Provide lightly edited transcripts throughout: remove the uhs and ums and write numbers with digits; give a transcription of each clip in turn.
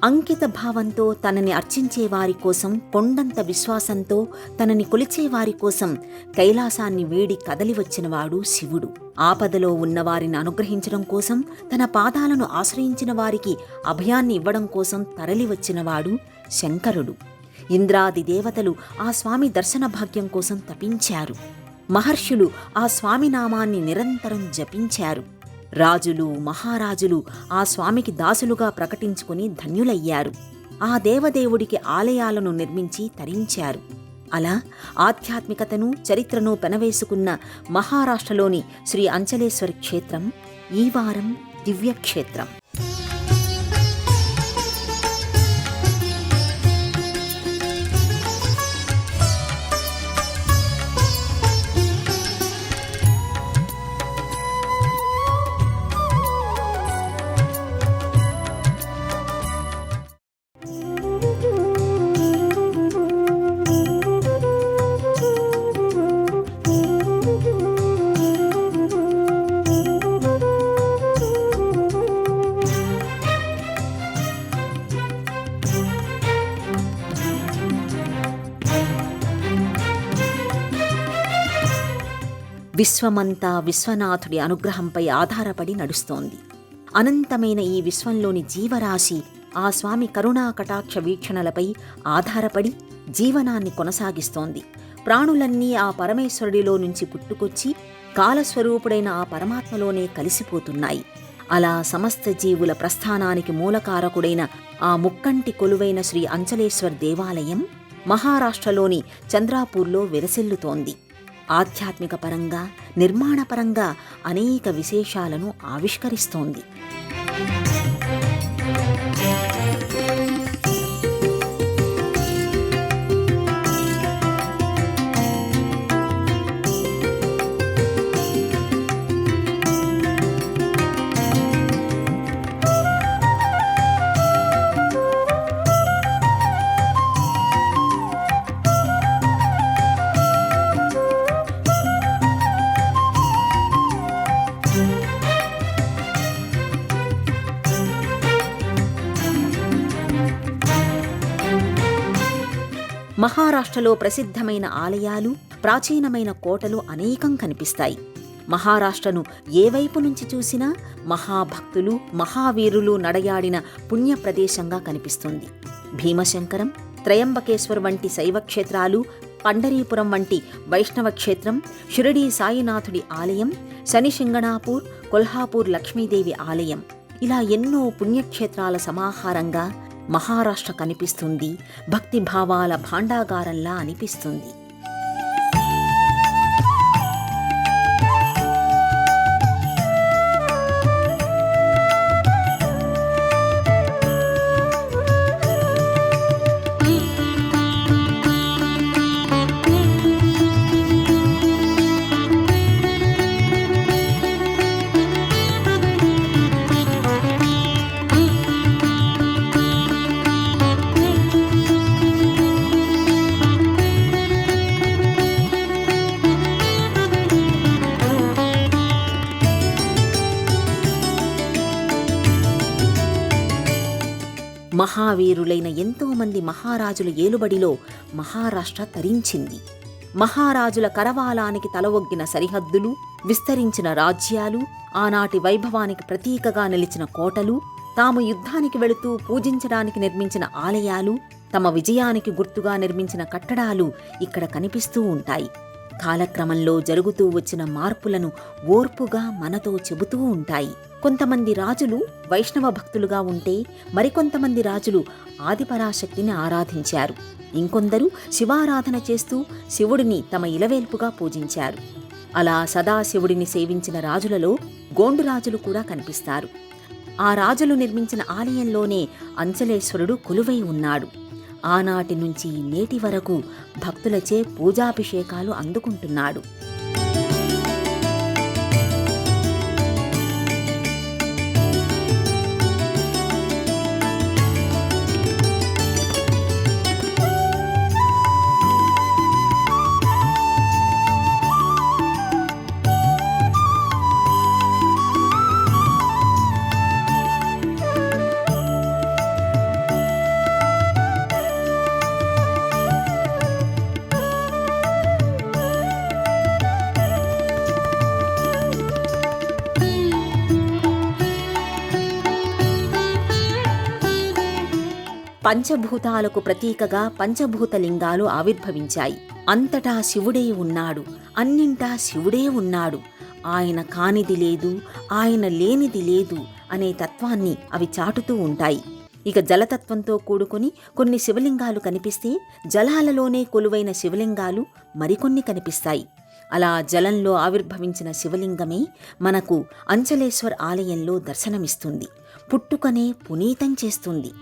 అంకిత భావంతో తనని అర్చించేవారి కోసం, కొండంత విశ్వాసంతో తనని కొలిచేవారి కోసం కైలాసాన్ని వీడి కదలివచ్చినవాడు శివుడు. ఆపదలో ఉన్నవారిని అనుగ్రహించడం కోసం, తన పాదాలను ఆశ్రయించిన వారికి అభయాన్ని ఇవ్వడం కోసం తరలివచ్చినవాడు శంకరుడు. ఇంద్రాది దేవతలు ఆ స్వామి దర్శన భాగ్యం కోసం తపించారు. మహర్షులు ఆ స్వామి నామాన్ని నిరంతరం జపించారు. రాజులు, మహారాజులు ఆ స్వామికి దాసులుగా ప్రకటించుకుని ధన్యులయ్యారు. ఆ దేవదేవుడికి ఆలయాలను నిర్మించి తరించారు. అలా ఆధ్యాత్మికతను, చరిత్రను పెనవేసుకున్న మహారాష్ట్రలోని శ్రీ అంచలేశ్వరి క్షేత్రం ఈ వారం దివ్యక్షేత్రం. విశ్వమంతా విశ్వనాథుడి అనుగ్రహంపై ఆధారపడి నడుస్తోంది. అనంతమైన ఈ విశ్వంలోని జీవరాశి ఆ స్వామి కరుణా కటాక్ష వీక్షణలపై ఆధారపడి జీవనాన్ని కొనసాగిస్తోంది. ప్రాణులన్నీ ఆ పరమేశ్వరుడిలో నుంచి పుట్టుకొచ్చి కాలస్వరూపుడైన ఆ పరమాత్మలోనే కలిసిపోతున్నాయి. అలా సమస్త జీవుల ప్రస్థానానికి మూలకారకుడైన ఆ ముక్కంటి కొలువైన శ్రీ అంచలేశ్వర్ దేవాలయం మహారాష్ట్రలోని చంద్రాపూర్లో విరసిల్లుతోంది. ఆధ్యాత్మిక పరంగా, నిర్మాణపరంగా అనేక విశేషాలను ఆవిష్కరిస్తోంది. మహారాష్ట్రలో ప్రసిద్ధమైన ఆలయాలు, ప్రాచీనమైన కోటలు అనేకం కనిపిస్తాయి. మహారాష్ట్రను ఏ వైపు నుంచి చూసినా మహాభక్తులు, మహావీరులు నడయాడిన పుణ్య ప్రదేశంగా కనిపిస్తుంది. భీమశంకరం, త్రయంబకేశ్వర్ వంటి శైవ క్షేత్రాలు, పండరీపురం వంటి వైష్ణవ క్షేత్రం, షిరిడీ సాయినాథుడి ఆలయం, శనిశింగణాపూర్, కొల్హాపూర్ లక్ష్మీదేవి ఆలయం, ఇలా ఎన్నో పుణ్యక్షేత్రాల సమాహారంగా మహారాష్ట్ర కనిపిస్తుంది. భక్తిభావాల భాండాగారంలా అనిపిస్తుంది. మహావీరులైన ఎంతోమంది మహారాజుల ఏలుబడిలో మహారాష్ట్ర తరించింది. మహారాజుల కరవాలానికి తలవొగ్గిన సరిహద్దులు, విస్తరించిన రాజ్యాలు, ఆనాటి వైభవానికి ప్రతీకగా నిలిచిన కోటలు, తాము యుద్ధానికి వెళుతూ పూజించడానికి నిర్మించిన ఆలయాలు, తమ విజయానికి గుర్తుగా నిర్మించిన కట్టడాలు ఇక్కడ కనిపిస్తూ ఉంటాయి. కాలక్రమంలో జరుగుతూ వచ్చిన మార్పులను ఓర్పుగా మనతో చెబుతూ ఉంటాయి. కొంతమంది రాజులు వైష్ణవ భక్తులుగా ఉంటే మరికొంతమంది రాజులు ఆదిపరాశక్తిని ఆరాధించారు. ఇంకొందరు శివారాధన చేస్తూ శివుడిని తమ ఇలవేల్పుగా పూజించారు. అలా సదాశివుడిని సేవించిన రాజులలో గోండు రాజులు కూడా కనిపిస్తారు. ఆ రాజులు నిర్మించిన ఆలయంలోనే అంచలేశ్వరుడు కొలువై ఉన్నాడు. ఆనాటి నుంచి నేటి వరకు భక్తులచే పూజాభిషేకాలు అందుకుంటున్నాడు. పంచభూతాలకు ప్రతీకగా పంచభూత లింగాలు ఆవిర్భవించాయి. అంతటా శివుడే ఉన్నాడు, అన్నింటా శివుడే ఉన్నాడు, ఆయన కానిది లేదు, ఆయన లేనిది లేదు అనే తత్వాన్ని అవి చాటుతూ ఉంటాయి. ఇక జలతత్వంతో కూడుకొని కొన్ని శివలింగాలు కనిపిస్తే జలాలలోనే కొలువైన శివలింగాలు మరికొన్ని కనిపిస్తాయి. అలా జలంలో ఆవిర్భవించిన శివలింగమే మనకు అంచలేశ్వర్ ఆలయంలో దర్శనమిస్తుంది, పుట్టుకనే పునీతం చేస్తుంది.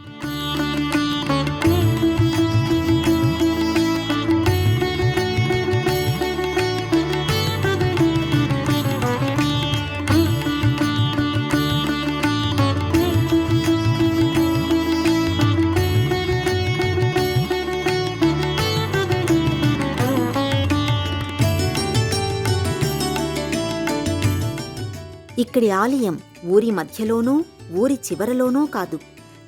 ఇక్కడి ఆలయం ఊరి మధ్యలోనూ ఊరి చివరలోనూ కాదు,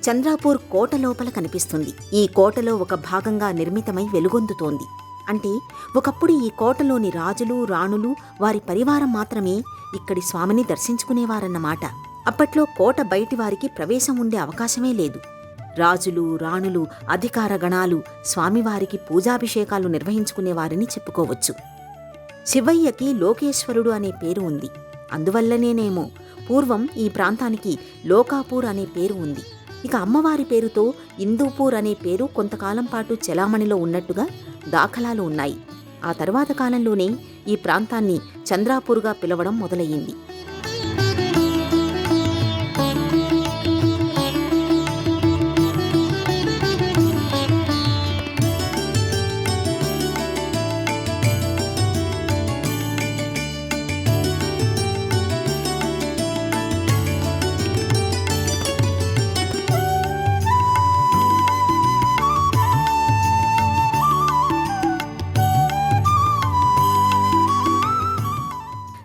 చంద్రాపూర్ కోట లోపల కనిపిస్తుంది. ఈ కోటలో ఒక భాగంగా నిర్మితమై వెలుగొందుతోంది. అంటే ఒకప్పుడు ఈ కోటలోని రాజులు, రాణులు, వారి పరివారం మాత్రమే ఇక్కడి స్వామిని దర్శించుకునేవారన్నమాట. అప్పట్లో కోట బయటి వారికి ప్రవేశం ఉండే అవకాశమే లేదు. రాజులు, రాణులు, అధికార గణాలు స్వామివారికి పూజాభిషేకాలు నిర్వహించుకునేవారని చెప్పుకోవచ్చు. శివయ్యకి లోకేశ్వరుడు అనే పేరు ఉంది. అందువల్లనేనేమో పూర్వం ఈ ప్రాంతానికి లోకాపూర్ అనే పేరు ఉంది. ఇక అమ్మవారి పేరుతో ఇందూపూర్ అనే పేరు కొంతకాలం పాటు చెలామణిలో ఉన్నట్టుగా దాఖలాలు ఉన్నాయి. ఆ తర్వాత కాలంలోనే ఈ ప్రాంతాన్ని చంద్రాపూర్గా పిలవడం మొదలయ్యింది.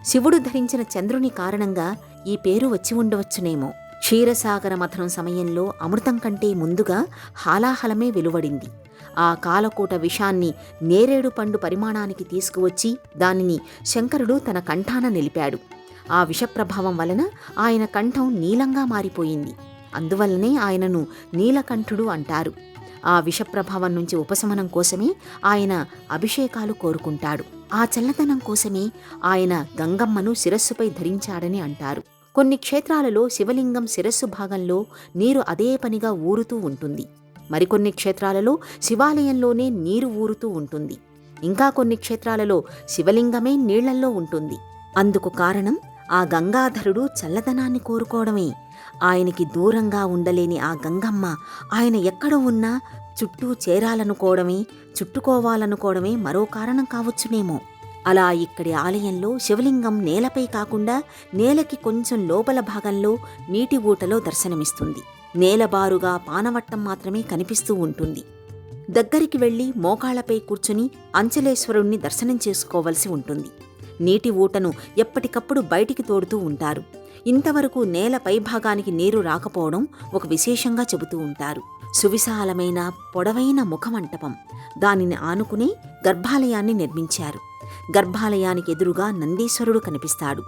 శివుడు ధరించిన చంద్రుని కారణంగా ఈ పేరు వచ్చి ఉండవచ్చునేమో. క్షీరసాగర మథనం సమయంలో అమృతం కంటే ముందుగా హాలాహలమే వెలువడింది. ఆ కాలకూట విషాన్ని నేరేడు పండు పరిమాణానికి తీసుకువచ్చి దానిని శంకరుడు తన కంఠాన నిలిపాడు. ఆ విషప్రభావం వలన ఆయన కంఠం నీలంగా మారిపోయింది. అందువల్లనే ఆయనను నీలకంఠుడు అంటారు. ఆ విషప్రభావం నుంచి ఉపశమనం కోసమే ఆయన అభిషేకాలు కోరుకుంటాడు. ఆ చల్లదనం కోసమే ఆయన గంగమ్మను శిరస్సుపై ధరించాడని అంటారు. కొన్ని క్షేత్రాలలో శివలింగం శిరస్సు భాగంలో నీరు అదే పనిగా ఊరుతూ ఉంటుంది. మరికొన్ని క్షేత్రాలలో శివాలయంలోనే నీరు ఊరుతూ ఉంటుంది. ఇంకా కొన్ని క్షేత్రాలలో శివలింగమే నీళ్లల్లో ఉంటుంది. అందుకు కారణం ఆ గంగాధరుడు చల్లదనాన్ని కోరుకోవడమే. ఆయనకి దూరంగా ఉండలేని ఆ గంగమ్మ ఆయన ఎక్కడ ఉన్నా చుట్టూ చేరాలనుకోవడమే, చుట్టుకోవాలనుకోవడమే మరో కారణం కావచ్చునేమో. అలా ఇక్కడి ఆలయంలో శివలింగం నేలపై కాకుండా నేలకి కొంచెం లోపల భాగంలో నీటి ఊటలో దర్శనమిస్తుంది. నేలబారుగా పానవట్టం మాత్రమే కనిపిస్తూ ఉంటుంది. దగ్గరికి వెళ్లి మోకాళ్లపై కూర్చుని అంచలేశ్వరుణ్ణి దర్శనం చేసుకోవలసి ఉంటుంది. నీటి ఊటను ఎప్పటికప్పుడు బయటికి తోడుతూ ఉంటారు. ఇంతవరకు నేల పైభాగానికి నీరు రాకపోవడం ఒక విశేషంగా చెబుతూ ఉంటారు. సువిశాలమైన పొడవైన ముఖమంటపం, దానిని ఆనుకునే గర్భాలయాన్ని నిర్మించారు. గర్భాలయానికి ఎదురుగా నందీశ్వరుడు కనిపిస్తాడు.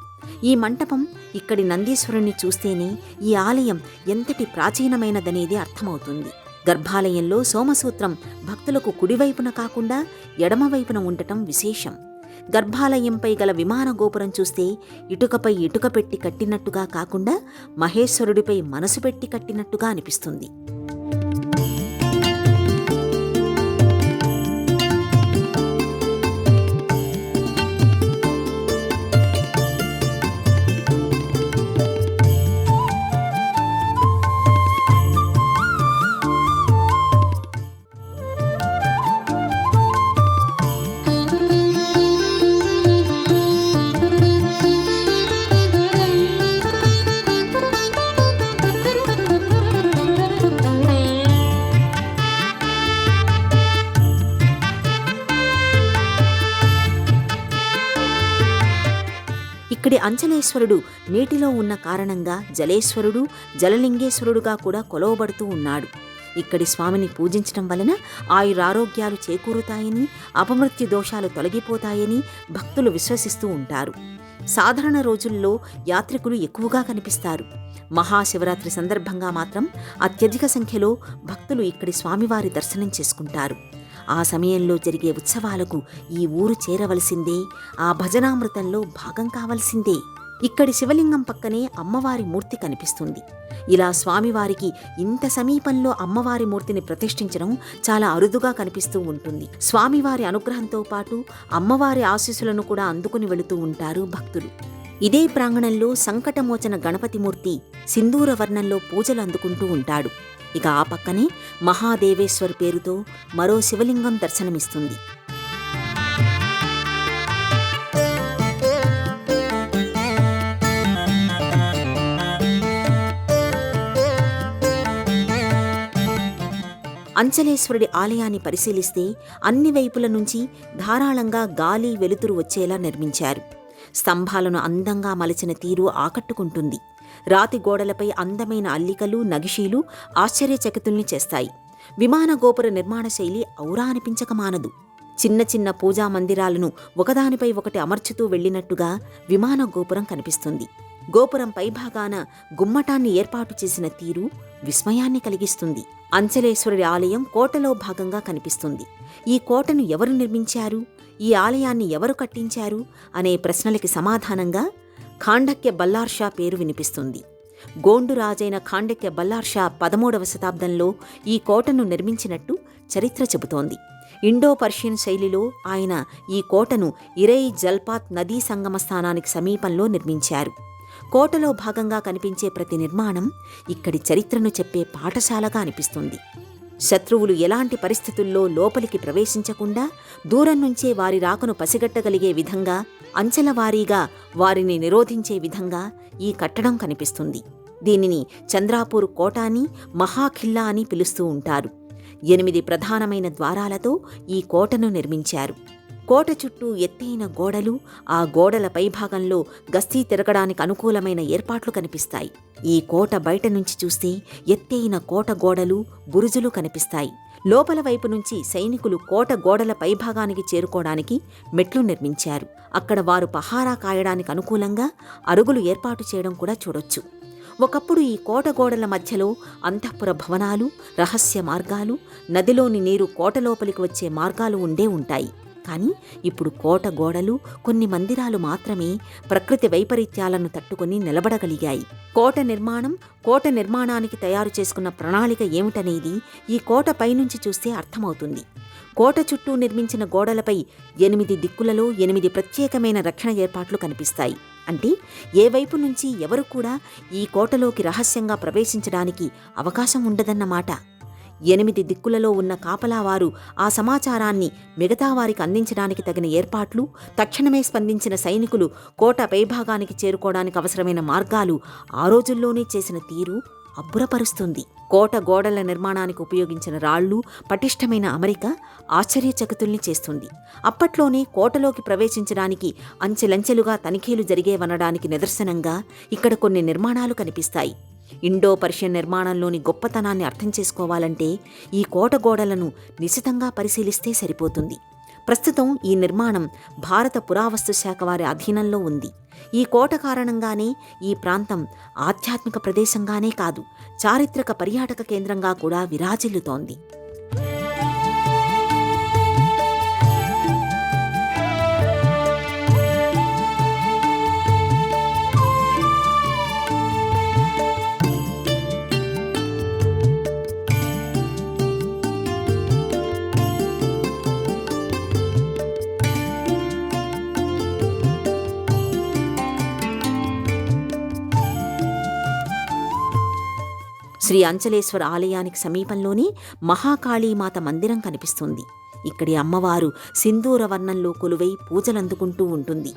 ఈ మంటపం, ఇక్కడి నందీశ్వరుణ్ణి చూస్తేనే ఈ ఆలయం ఎంతటి ప్రాచీనమైనదనేది అర్థమవుతుంది. గర్భాలయంలో సోమసూత్రం భక్తులకు కుడివైపున కాకుండా ఎడమవైపున ఉండటం విశేషం. గర్భాలయంపై గల విమాన గోపురం చూస్తే ఇటుకపై ఇటుక పెట్టి కట్టినట్టుగా కాకుండా మహేశ్వరుడిపై మనసు పెట్టి కట్టినట్టుగా అనిపిస్తుంది. ఇక్కడి అంచలేశ్వరుడు నీటిలో ఉన్న కారణంగా జలేశ్వరుడు, జలలింగేశ్వరుడుగా కూడా కొలవబడుతూ ఉన్నాడు. ఇక్కడి స్వామిని పూజించడం వలన ఆయురారోగ్యాలు చేకూరుతాయని, అపమృత్యు దోషాలు తొలగిపోతాయని భక్తులు విశ్వసిస్తూ ఉంటారు. సాధారణ రోజుల్లో యాత్రికులు ఎక్కువగా కనిపిస్తారు. మహాశివరాత్రి సందర్భంగా మాత్రం అత్యధిక సంఖ్యలో భక్తులు ఇక్కడి స్వామివారి దర్శనం చేసుకుంటారు. ఆ సమయంలో జరిగే ఉత్సవాలకు ఈ ఊరు చేరవలసిందే, ఆ భజనామృతంలో భాగం కావలసిందే. ఇక్కడి శివలింగం పక్కనే అమ్మవారి మూర్తి కనిపిస్తుంది. ఇలా స్వామివారికి ఇంత సమీపంలో అమ్మవారి మూర్తిని ప్రతిష్ఠించడం చాలా అరుదుగా కనిపిస్తూ ఉంటుంది. స్వామివారి అనుగ్రహంతో పాటు అమ్మవారి ఆశీస్సులను కూడా అందుకుని వెళుతూ ఉంటారు భక్తులు. ఇదే ప్రాంగణంలో సంకటమోచన గణపతిమూర్తి సింధూర వర్ణంలో పూజలు అందుకుంటూ ఉంటాడు. ఇక ఆ పక్కనే మహాదేవేశ్వర్ పేరుతో మరో శివలింగం దర్శనమిస్తుంది. అంచలేశ్వరుడి ఆలయాన్ని పరిశీలిస్తే అన్ని వైపుల నుంచి ధారాళంగా గాలి వెలుతురు వచ్చేలా నిర్మించారు. స్తంభాలను అందంగా మలచిన తీరు ఆకట్టుకుంటుంది. రాతి గోడలపై అందమైన అల్లికలు, నగిషీలు ఆశ్చర్యచకితుల్ని చేస్తాయి. విమాన గోపుర నిర్మాణ శైలి ఔరా అనిపించకమానదు. చిన్న చిన్న పూజా మందిరాలను ఒకదానిపై ఒకటి అమర్చుతూ వెళ్లినట్టుగా విమాన గోపురం కనిపిస్తుంది. గోపురం పైభాగాన గుమ్మటాన్ని ఏర్పాటు చేసిన తీరు విస్మయాన్ని కలిగిస్తుంది. అంచలేశ్వరుడి ఆలయం కోటలో భాగంగా కనిపిస్తుంది. ఈ కోటను ఎవరు నిర్మించారు, ఈ ఆలయాన్ని ఎవరు కట్టించారు అనే ప్రశ్నలకి సమాధానంగా ఖాండక్య బల్లార్ షా పేరు వినిపిస్తుంది. గోండు రాజైన ఖాండక్య బల్లార్ షా 13వ శతాబ్దంలో ఈ కోటను నిర్మించినట్టు చరిత్ర చెబుతోంది. ఇండో పర్షియన్ శైలిలో ఆయన ఈ కోటను ఇరై జల్పాత్ నదీ సంగమ స్థానానికి సమీపంలో నిర్మించారు. కోటలో భాగంగా కనిపించే ప్రతి నిర్మాణం ఇక్కడి చరిత్రను చెప్పే పాఠశాలగా అనిపిస్తుంది. శత్రువులు ఎలాంటి పరిస్థితుల్లో లోపలికి ప్రవేశించకుండా దూరం నుంచే వారి రాకను పసిగట్టగలిగే విధంగా, అంచెలవారీగా వారిని నిరోధించే విధంగా ఈ కట్టడం కనిపిస్తుంది. దీనిని చంద్రాపూర్ కోట అని, మహాఖిల్లా అని పిలుస్తూ ఉంటారు. 8 ప్రధానమైన ద్వారాలతో ఈ కోటను నిర్మించారు. కోట చుట్టూ ఎత్తైన గోడలు, ఆ గోడల పైభాగంలో గస్తీ తిరగడానికి అనుకూలమైన ఏర్పాట్లు కనిపిస్తాయి. ఈ కోట బయట నుంచి చూస్తే ఎత్తైన కోట గోడలు, బురుజులు కనిపిస్తాయి. లోపల వైపు నుంచి సైనికులు కోట గోడల పైభాగానికి చేరుకోవడానికి మెట్లు నిర్మించారు. అక్కడ వారు పహారా కాయడానికి అనుకూలంగా అరుగులు ఏర్పాటు చేయడం కూడా చూడొచ్చు. ఒకప్పుడు ఈ కోట గోడల మధ్యలో అంతఃపుర భవనాలు, రహస్య మార్గాలు, నదిలోని నీరు కోట లోపలికి వచ్చే మార్గాలు ఉండే ఉంటాయి. కానీ ఇప్పుడు కోట గోడలు, కొన్ని మందిరాలు మాత్రమే ప్రకృతి వైపరీత్యాలను తట్టుకొని నిలబడగలిగాయి. కోట నిర్మాణానికి తయారు చేసుకున్న ప్రణాళిక ఏమిటనేది ఈ కోట పైనుంచి చూస్తే అర్థమవుతుంది. కోట చుట్టూ నిర్మించిన గోడలపై 8 దిక్కులలో 8 ప్రత్యేకమైన రక్షణ ఏర్పాట్లు కనిపిస్తాయి. అంటే ఏ వైపు నుంచి ఎవరు కూడా ఈ కోటలోకి రహస్యంగా ప్రవేశించడానికి అవకాశం ఉండదన్నమాట. 8 దిక్కులలో ఉన్న కాపలావారు ఆ సమాచారాన్ని మిగతా వారికి అందించడానికి తగిన ఏర్పాట్లు, తక్షణమే స్పందించిన సైనికులు కోట పైభాగానికి చేరుకోవడానికి అవసరమైన మార్గాలు ఆ రోజుల్లోనే చేసిన తీరు అబ్బురపరుస్తుంది. కోట గోడల నిర్మాణానికి ఉపయోగించిన రాళ్లు, పటిష్టమైన అమరిక ఆశ్చర్యచకితుల్ని చేస్తుంది. అప్పట్లోనే కోటలోకి ప్రవేశించడానికి అంచెలంచెలుగా తనిఖీలు జరిగేవనడానికి నిదర్శనంగా ఇక్కడ కొన్ని నిర్మాణాలు కనిపిస్తాయి. ఇండో పర్షియన్ నిర్మాణంలోని గొప్పతనాన్ని అర్థం చేసుకోవాలంటే ఈ కోట గోడలను నిశితంగా పరిశీలిస్తే సరిపోతుంది. ప్రస్తుతం ఈ నిర్మాణం భారత పురావస్తు శాఖ వారి అధీనంలో ఉంది. ఈ కోట కారణంగానే ఈ ప్రాంతం ఆధ్యాత్మిక ప్రదేశంగానే కాదు, చారిత్రక పర్యాటక కేంద్రంగా కూడా విరాజిల్లుతోంది. శ్రీ అంచలేశ్వర ఆలయానికి సమీపంలోనే మహాకాళీమాత మందిరం కనిపిస్తుంది. ఇక్కడి అమ్మవారు సింధూర వర్ణంలో కొలువై పూజలందుకుంటూ ఉంటుంది.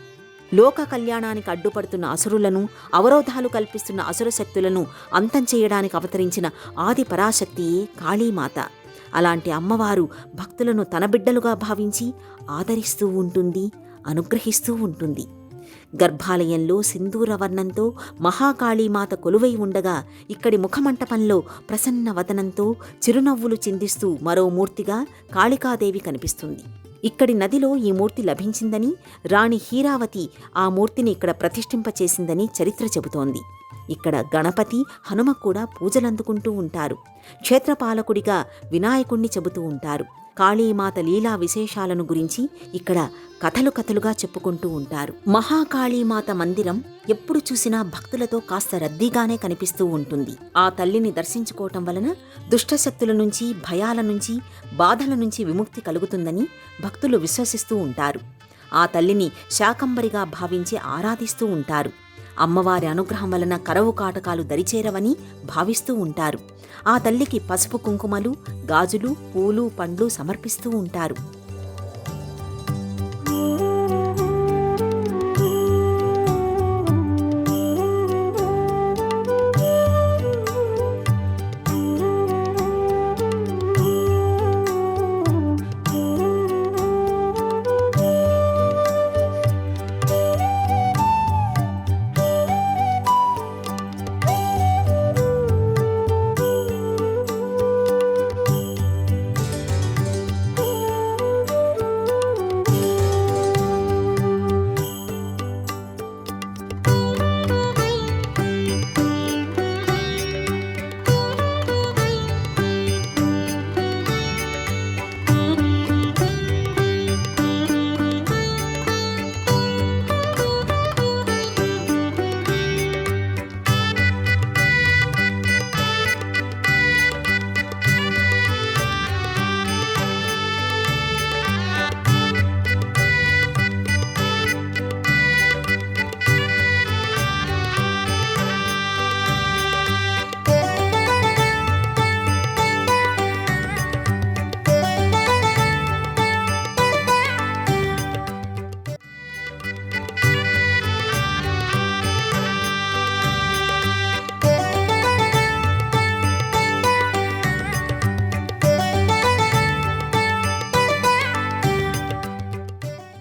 లోక కళ్యాణానికి అడ్డుపడుతున్న అసురులను, అవరోధాలు కల్పిస్తున్న అసుర శక్తులను అంతం చేయడానికి అవతరించిన ఆది పరాశక్తియే కాళీమాత. అలాంటి అమ్మవారు భక్తులను తన బిడ్డలుగా భావించి ఆదరిస్తూ ఉంటుంది, అనుగ్రహిస్తూ ఉంటుంది. గర్భాలయంలో సింధూర వర్ణంతో మహాకాళీమాత కొలువై ఉండగా ఇక్కడి ముఖమంటపంలో ప్రసన్న వదనంతో చిరునవ్వులు చిందిస్తూ మరో మూర్తిగా కాళికాదేవి కనిపిస్తుంది. ఇక్కడి నదిలో ఈ మూర్తి లభించిందని, రాణి హీరావతి ఆ మూర్తిని ఇక్కడ ప్రతిష్ఠింపచేసిందని చరిత్ర చెబుతోంది. ఇక్కడ గణపతి, హనుమ కూడా పూజలందుకుంటూ ఉంటారు. క్షేత్రపాలకుడిగా వినాయకుణ్ణి చెబుతూ ఉంటారు. కాళీమాత లీలా విశేషాలను గురించి ఇక్కడ కథలుగా చెప్పుకుంటూ ఉంటారు. మహాకాళీమాత మందిరం ఎప్పుడు చూసినా భక్తులతో కాస్త రద్దీగానే కనిపిస్తూ ఉంటుంది. ఆ తల్లిని దర్శించుకోవటం వలన దుష్టశక్తుల నుంచి, భయాల నుంచి, బాధల నుంచి విముక్తి కలుగుతుందని భక్తులు విశ్వసిస్తూ ఉంటారు. ఆ తల్లిని శాకంబరిగా భావించి ఆరాధిస్తూ ఉంటారు. అమ్మవారి అనుగ్రహం వలన కరవు కాటకాలు దరిచేరవని భావిస్తూ ఉంటారు. ఆ తల్లికి పసుపు కుంకుమలు, గాజులు, పూలు, పండ్లు సమర్పిస్తూ ఉంటారు.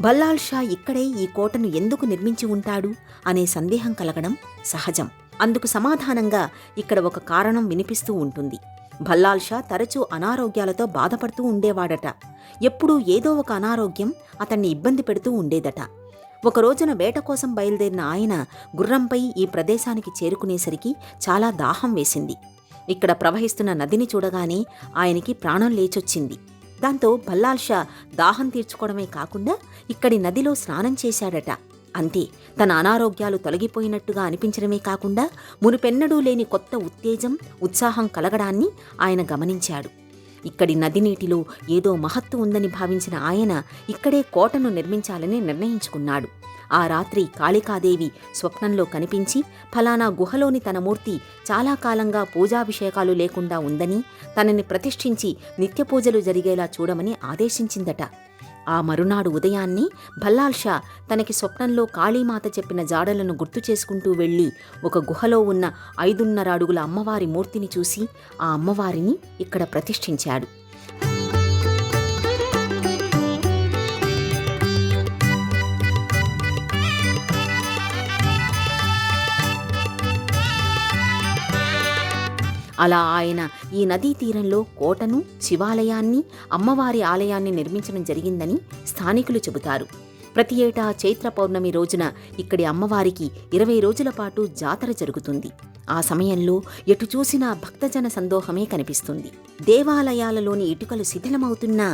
బల్లాల్ షా ఇక్కడే ఈ కోటను ఎందుకు నిర్మించి ఉంటాడు అనే సందేహం కలగడం సహజం. అందుకు సమాధానంగా ఇక్కడ ఒక కారణం వినిపిస్తూ ఉంటుంది. బల్లాల్ షా తరచూ అనారోగ్యాలతో బాధపడుతూ ఉండేవాడట. ఎప్పుడూ ఏదో ఒక అనారోగ్యం అతన్ని ఇబ్బంది పెడుతూ ఉండేదట. ఒక రోజున వేట కోసం బయలుదేరిన ఆయన గుర్రంపై ఈ ప్రదేశానికి చేరుకునేసరికి చాలా దాహం వేసింది. ఇక్కడ ప్రవహిస్తున్న నదిని చూడగానే ఆయనకి ప్రాణం లేచొచ్చింది. దాంతో బల్లాల్ షా దాహం తీర్చుకోవడమే కాకుండా ఇక్కడి నదిలో స్నానం చేశాడట. అంతే, తన అనారోగ్యాలు తొలగిపోయినట్టుగా అనిపించడమే కాకుండా మునుపెన్నడూ లేని కొత్త ఉత్తేజం, ఉత్సాహం కలగడాన్ని ఆయన గమనించాడు. ఇక్కడి నది నీటిలో ఏదో మహత్తు ఉందని భావించిన ఆయన ఇక్కడే కోటను నిర్మించాలని నిర్ణయించుకున్నాడు. ఆ రాత్రి కాళికాదేవి స్వప్నంలో కనిపించి ఫలానా గుహలోని తన మూర్తి చాలా కాలంగా పూజాభిషేకాలు లేకుండా ఉందని, తనని ప్రతిష్ఠించి నిత్య పూజలు జరిగేలా చూడమని ఆదేశించిందట. ఆ మరునాడు ఉదయాన్ని బల్లాల్ షా తనకి స్వప్నంలో కాళీమాత చెప్పిన జాడలను గుర్తు చేసుకుంటూ వెళ్లి ఒక గుహలో ఉన్న 5.5 అడుగుల అమ్మవారి మూర్తిని చూసి ఆ అమ్మవారిని ఇక్కడ ప్రతిష్ఠించాడు. అలా ఆయన ఈ నదీ తీరంలో కోటను, శివాలయాన్ని, అమ్మవారి ఆలయాన్ని నిర్మించడం జరిగిందని స్థానికులు చెబుతారు. ప్రతి ఏటా చైత్ర పౌర్ణమి రోజున ఇక్కడి అమ్మవారికి 20 రోజుల పాటు జాతర జరుగుతుంది. ఆ సమయంలో ఎటు చూసినా భక్తజన సందోహమే కనిపిస్తుంది. దేవాలయాలలోని ఇటుకలు శిథిలమవుతున్నా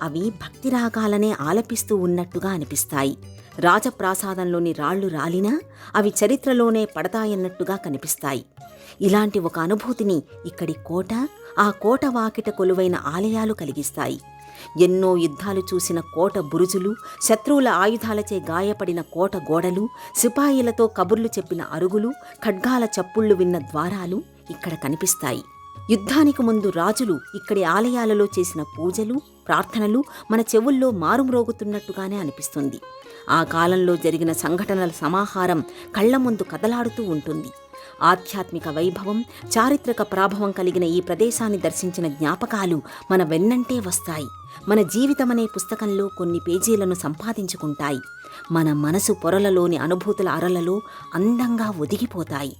అవి భక్తి రాగాలనే ఆలపిస్తూ ఉన్నట్టుగా అనిపిస్తాయి. రాజప్రాసాదంలోని రాళ్లు రాలినా అవి చరిత్రలోనే పడతాయన్నట్టుగా కనిపిస్తాయి. ఇలాంటి ఒక అనుభూతిని ఇక్కడి కోట, ఆ కోట వాకిట కొలువైన ఆలయాలు కలిగిస్తాయి. ఎన్నో యుద్ధాలు చూసిన కోట బురుజులు, శత్రువుల ఆయుధాలచే గాయపడిన కోట గోడలు, సిపాయిలతో కబుర్లు చెప్పిన అరుగులు, ఖడ్గాల చప్పుళ్లు విన్న ద్వారాలు ఇక్కడ కనిపిస్తాయి. యుద్ధానికి ముందు రాజులు ఇక్కడి ఆలయాలలో చేసిన పూజలు, ప్రార్థనలు మన చెవుల్లో మారుమ్రోగుతున్నట్టుగానే అనిపిస్తుంది. ఆ కాలంలో జరిగిన సంఘటనల సమాహారం కళ్ల ముందు కదలాడుతూ ఉంటుంది. ఆధ్యాత్మిక వైభవం, చారిత్రక ప్రాభవం కలిగిన ఈ ప్రదేశాన్ని దర్శించిన జ్ఞాపకాలు మన వెన్నంటే వస్తాయి. మన జీవితమనే పుస్తకంలో కొన్ని పేజీలను సంపాదించుకుంటాయి. మన మనసు పొరలలోని అనుభూతుల అరలలో అందంగా ఒదిగిపోతాయి.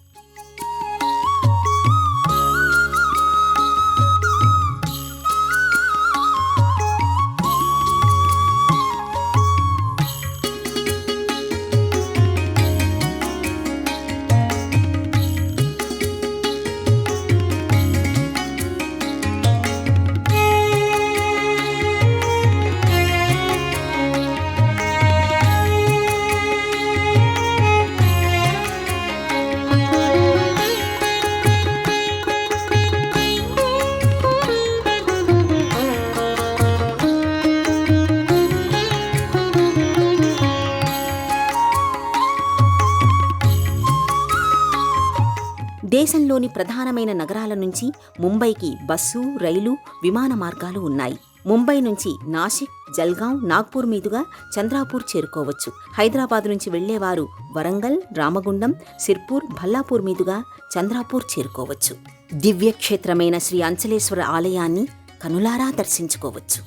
దేశంలోని ప్రధానమైన నగరాల నుంచి ముంబైకి బస్సు, రైలు, విమాన మార్గాలు ఉన్నాయి. ముంబై నుంచి నాసిక్, జల్గాం, నాగ్పూర్ మీదుగా చంద్రాపూర్ చేరుకోవచ్చు. హైదరాబాద్ నుంచి వెళ్లేవారు వరంగల్, రామగుండం, సిర్పూర్, భల్లాపూర్ మీదుగా చంద్రాపూర్ చేరుకోవచ్చు. దివ్యక్షేత్రమైన శ్రీ అంచలేశ్వర ఆలయాన్ని కనులారా దర్శించుకోవచ్చు.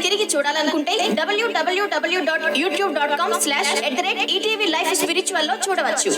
తిరిగి చూడాలనుకుంటే www.youtube.com/ETV Life Spiritual లో చూడవచ్చు.